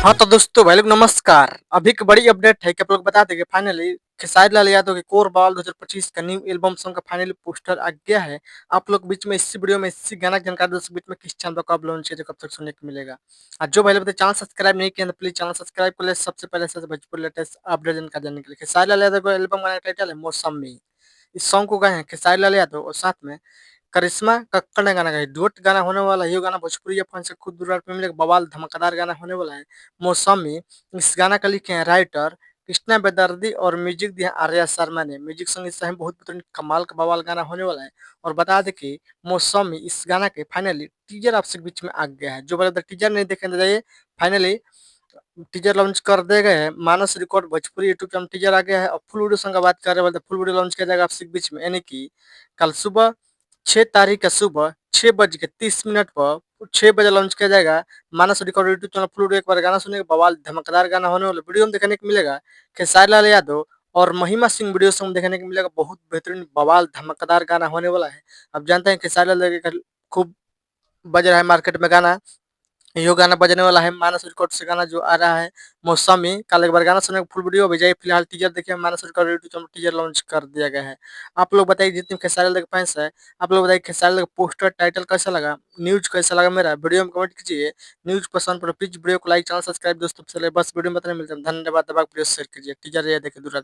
हाँ तो दोस्तों भाई लोग नमस्कार। अभी एक बड़ी अपडेट है कि आप लोग बता दें कि फाइनली खेसारी लाल यादव के कोर बाल 2025 का न्यू एल्बम सॉन्ग का फाइनली पोस्टर आ गया है। आप लोग बीच में इसी वीडियो में इसी गाना की जानकारी दोस्तों बीच में किस चैनल कब लॉन्च है जो कब तक सुनने को मिलेगा। और जो भाई लोग चैनल सब्सक्राइब नहीं किया तो प्लीज चैनल सब्सक्राइब कर ले सबसे पहले से भोजपुरी लेटेस्ट अपडेट जानकारी जानने के लिए। खेसारी लाल यादव का एल्बम का टाइटल है मौसमी। इस सॉन्ग को गाए हैं खेसारी लाल यादव और साथ में करिश्मा कक्कड़ ने गाना गाया। डुएट गाना होने वाला है। ये गाना भोजपुरी फैन से खुद दूर पे मिलेगा। बवाल धमाकेदार गाना होने वाला है मौसमी। इस गाना का लिखे हैं राइटर कृष्णा बेदर्दी और म्यूजिक दिया आर्या शर्मा ने। म्यूजिक संग इस बहुत बेहतरीन कमाल का बवाल गाना होने वाला है। और बता दें कि मौसमी इस गाना के फाइनली टीजर आपसे बीच में आ गया है। जो बता टीजर नहीं देखे तो जाइए फाइनली टीजर लॉन्च कर दे गए हैं। Manas record Bhojpuri YouTube channel teaser आ गया है और फुल वीडियो संग बात कर रहे हैं तो फुल वीडियो लॉन्च किया जाएगा आपसे बीच में, यानी कि कल सुबह 6 तारीख का सुबह 6:30 पर 6 बजे लॉन्च किया जाएगा। Manas record YouTube channel full video एक बार गाना सुनेगा। बवाल धमाकेदार गाना होने वाला वीडियो में देखने को मिलेगा खेसारी लाल यादव और महिमा सिंह वीडियो सॉन्ग देखने को मिलेगा। बहुत बेहतरीन बवाल धमाकेदार गाना होने वाला है। अब जानते हैं खेसारी लाल यादव का खूब बज रहा है मार्केट में गाना। यो गाना बजने वाला है मानस रिकॉर्ड से गाना जो आ रहा है मौसमी। कल एक बार गाना सुने फुल वीडियो भेजाइए। फिलहाल टीजर देखिए Manas record YouTube channel teaser launch कर दिया गया है। आप लोग बताइए जितने खेसारी लाल के फैंस है आप लोग बताइए खेसारी लाल का पोस्टर टाइटल कैसा लगा, न्यूज कैसा लगा मेरा वीडियो में कमेंट कीजिए। न्यूज पसंद पड़े प्लीज वीडियो को लाइक चैनल सब्सक्राइब दोस्तों से बस वीडियो में बताने मिलते हैं। धन्यवाद। दबा वीडियो शेयर कीजिए। टीजर ये देखिए दूर